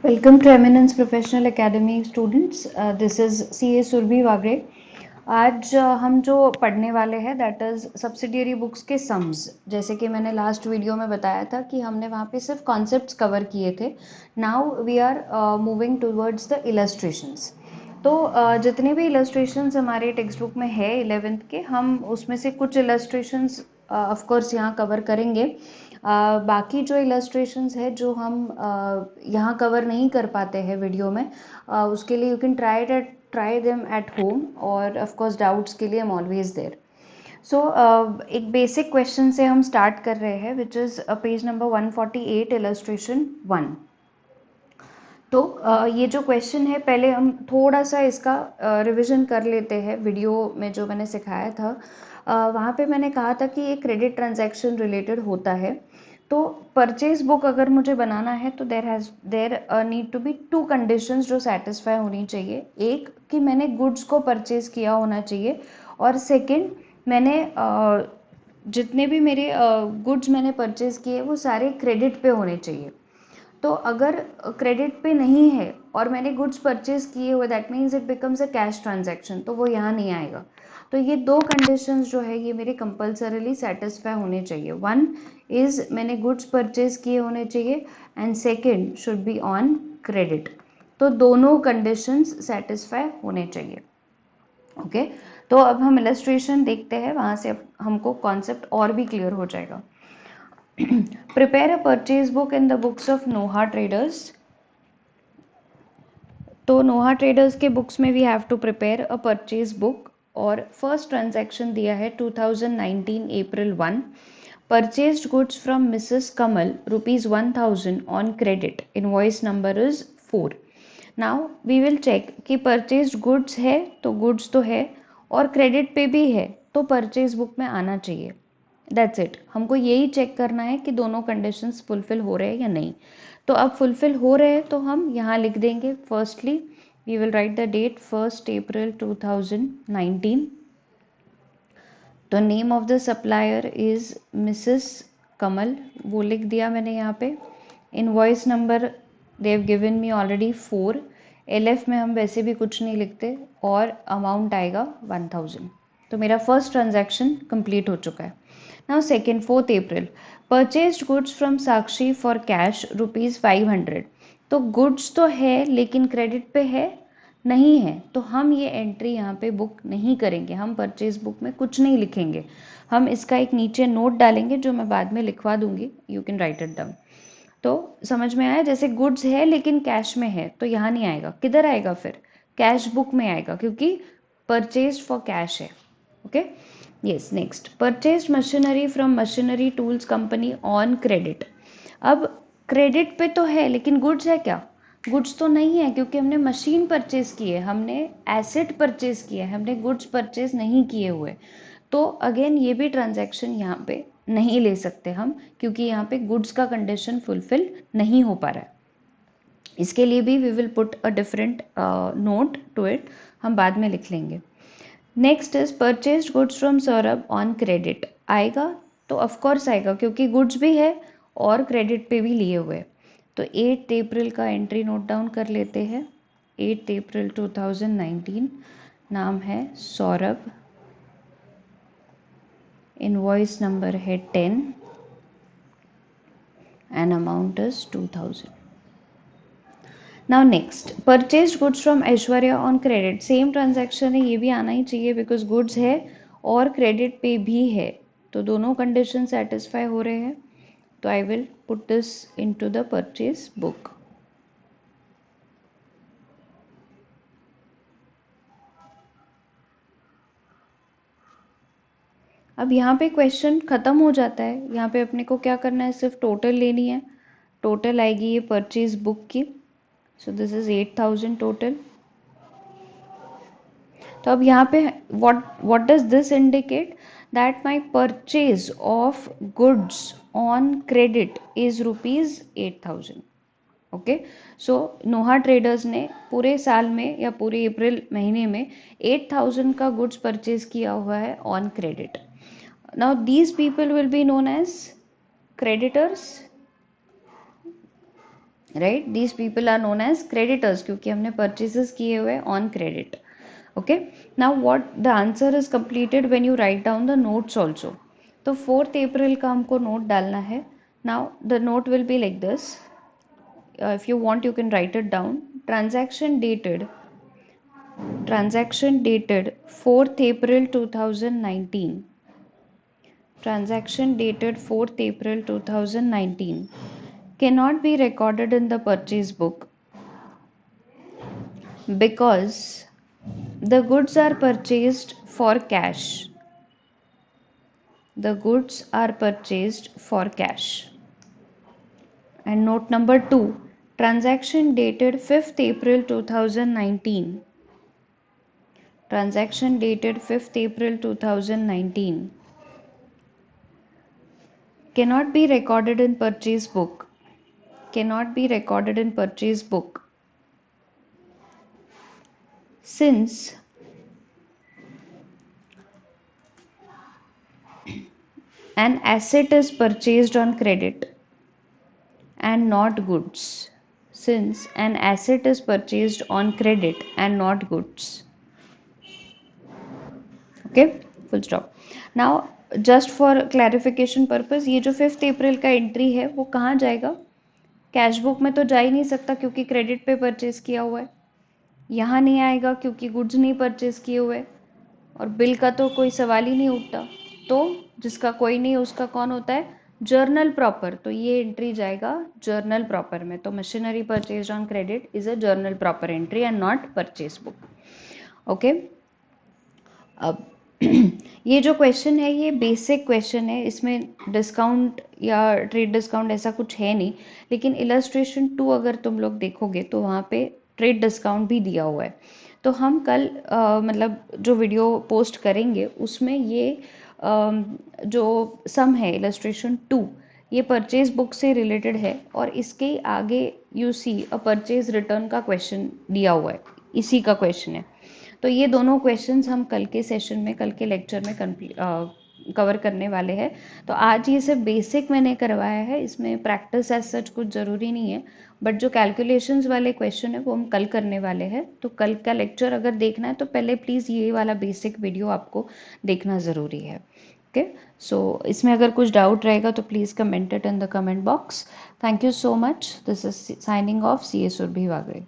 Welcome to Eminence Professional Academy students. This is CA Surabhi वागरे. आज हम जो पढ़ने वाले हैं दैट इज़ सब्सिडियरी बुक्स के सम्स. जैसे कि मैंने लास्ट वीडियो में बताया था कि हमने वहाँ पे सिर्फ कॉन्सेप्ट्स कवर किए थे. Now we are moving towards the illustrations. तो जितने भी इलस्ट्रेशंस हमारे टेक्स्ट बुक में है 11th के, हम उसमें से कुछ इलस्ट्रेशंस ऑफ कोर्स यहाँ कवर करेंगे. बाकी जो इलस्ट्रेशंस है जो हम यहाँ कवर नहीं कर पाते हैं वीडियो में, उसके लिए you can try them at home, और ऑफ कोर्स डाउट्स के लिए आई एम ऑलवेज देयर. सो एक बेसिक क्वेश्चन से हम स्टार्ट कर रहे हैं which is page number 148 illustration 1. तो ये जो क्वेश्चन है पहले हम थोड़ा सा इसका रिवीजन कर लेते हैं. वीडियो में जो मैंने सिखाया था वहाँ पे मैंने कहा था कि ये क्रेडिट ट्रांजैक्शन रिलेटेड होता है. तो परचेज बुक अगर मुझे बनाना है तो देर नीड टू बी 2 कंडीशंस जो सेटिस्फाई होनी चाहिए. एक कि मैंने गुड्स को परचेज किया होना चाहिए, और सेकंड मैंने जितने भी मेरे गुड्स मैंने परचेज किए वो सारे क्रेडिट पे होने चाहिए. तो अगर क्रेडिट पे नहीं है और मैंने गुड्स परचेज किए हुए, that means it becomes a cash transaction, तो वो यहाँ नहीं आएगा. तो ये 2 कंडीशंस जो है ये मेरे कंपल्सरीली सेटिस्फाई होने चाहिए. वन इज़ मैंने गुड्स परचेज किए होने चाहिए, and second should be on credit. तो दोनों कंडीशंस सेटिस्फाई होने चाहिए. ओके तो अब हम इलस्ट्रेशन देखते हैं, वहाँ से हमको कॉन्सेप्ट और भी क्लियर हो जाएगा. Prepare a purchase book in the books of Noha Traders. तो नोहा ट्रेडर्स के बुक्स में we have to prepare a purchase book, और फर्स्ट ट्रांजैक्शन दिया है 2019 April 1. Purchased goods from Mrs Kamal ₹1000 on credit. Invoice number is 4. Now we will check कि purchased goods है तो goods तो है, और क्रेडिट पे भी है तो परचेज बुक में आना चाहिए. That's it. हमको यही चेक करना है कि दोनों कंडीशंस फुलफिल हो रहे हैं या नहीं. तो अब फुलफिल हो रहे हैं तो हम यहाँ लिख देंगे. Firstly we will write the date 1 April 2019. The name of the supplier is Mrs Kamal, वो लिख दिया मैंने यहाँ पे. Invoice number they have given me already 4. LF में हम वैसे भी कुछ नहीं लिखते, और अमाउंट आएगा 1000. तो मेरा फर्स्ट ट्रांजैक्शन कंप्लीट हो चुका है. Now second 4 April, purchased goods from Sakshi for cash ₹500. तो गुड्स तो है लेकिन क्रेडिट पे है नहीं है, तो हम ये एंट्री यहाँ पे बुक नहीं करेंगे. हम परचेज बुक में कुछ नहीं लिखेंगे. हम इसका एक नीचे नोट डालेंगे जो मैं बाद में लिखवा दूंगी. You can write it down. तो समझ में आया? जैसे गुड्स है लेकिन कैश में है तो यहाँ नहीं आएगा. किधर आएगा फिर? कैश बुक में आएगा, क्योंकि परचेज फॉर कैश है. Okay yes. Next, purchase machinery from machinery tools company on credit. अब क्रेडिट पे तो है लेकिन गुड्स है क्या? गुड्स तो नहीं है, क्योंकि हमने मशीन परचेज की है, हमने एसेट परचेज किया है, हमने गुड्स परचेज नहीं किए हुए. तो अगेन ये भी ट्रांजैक्शन यहाँ पे नहीं ले सकते हम, क्योंकि यहाँ पे गुड्स का कंडीशन फुलफिल नहीं हो पा रहा है. इसके लिए भी we will put a different note to it, हम बाद में लिख लेंगे. Next is purchased goods from Saurabh on credit. आएगा तो ऑफकोर्स आएगा, क्योंकि गुड्स भी है और क्रेडिट पे भी लिए हुए. तो 8 April का एंट्री नोट डाउन कर लेते हैं. 8 April 2019, नाम है सौरभ, इनवॉइस नंबर है 10, and amount is 2000. Now next, purchased goods from Aishwarya on credit. Same transaction है, ये भी आना ही चाहिए बिकॉज गुड्स है और क्रेडिट पे भी है, तो दोनों कंडीशन सेटिस्फाई हो रहे हैं. तो I will put this into the purchase book. अब यहाँ पे क्वेश्चन ख़त्म हो जाता है. यहाँ पे अपने को क्या करना है, सिर्फ टोटल लेनी है. टोटल आएगी ये परचेज बुक की. So this is 8000 total. तो अब यहाँ पे what does this indicate? That my purchase of goods on credit is ₹8000. Okay so Noha Traders ने पूरे साल में या पूरे अप्रैल महीने में 8000 का गुड्स परचेज किया हुआ है on credit. Now these people will be known as creditors. Right, these people are known as creditors, क्योंकि हमने परचेजेस किए हुए on credit. Okay, now what the answer is completed when you write down the notes also. तो 4th अप्रैल का हमको note डालना है. Now the note will be like this. If you want you can write it down. Transaction dated 4th April 2019. Transaction dated 4th April 2019 cannot be recorded in the purchase book because the goods are purchased for cash. The goods are purchased for cash. And note number 2, transaction dated 5th April 2019. Transaction dated 5th April 2019 cannot be recorded in purchase book. Cannot be recorded in purchase book since an asset is purchased on credit and not goods. Since an asset is purchased on credit and not goods. Okay, full stop. Now just for clarification purpose, ये जो 5th अप्रैल का entry है वो कहाँ जाएगा? Cash book में तो जा ही नहीं सकता क्योंकि क्रेडिट पे परचेज किया हुआ है. यहाँ नहीं आएगा क्योंकि गुड्स नहीं परचेज किए हुए, और बिल का तो कोई सवाल ही नहीं उठता. तो जिसका कोई नहीं उसका कौन होता है? Journal proper. तो ये एंट्री जाएगा जर्नल प्रॉपर में. तो machinery purchase on credit is a journal proper entry and not purchase book. Okay, अब ये जो क्वेश्चन है ये बेसिक क्वेश्चन है, इसमें डिस्काउंट या ट्रेड डिस्काउंट ऐसा कुछ है नहीं. लेकिन इलस्ट्रेशन 2 अगर तुम लोग देखोगे तो वहाँ पे ट्रेड डिस्काउंट भी दिया हुआ है. तो हम कल मतलब जो वीडियो पोस्ट करेंगे उसमें ये जो सम है इलस्ट्रेशन 2 ये परचेज बुक से रिलेटेड है, और इसके आगे you see a purchase return का क्वेश्चन दिया हुआ है, इसी का क्वेश्चन है. तो ये दोनों क्वेश्चंस हम कल के सेशन में, कल के लेक्चर में कवर करने वाले हैं. तो आज ये सिर्फ बेसिक मैंने करवाया है, इसमें प्रैक्टिस एज सच कुछ ज़रूरी नहीं है. बट जो कैलकुलेशंस वाले क्वेश्चन है वो हम कल करने वाले हैं. तो कल का लेक्चर अगर देखना है तो पहले प्लीज़ ये वाला बेसिक वीडियो आपको देखना ज़रूरी है. ओके, सो इसमें अगर कुछ डाउट रहेगा तो please comment it in the comment box. Thank you so much. This is signing off CA Surbhi वागड़े.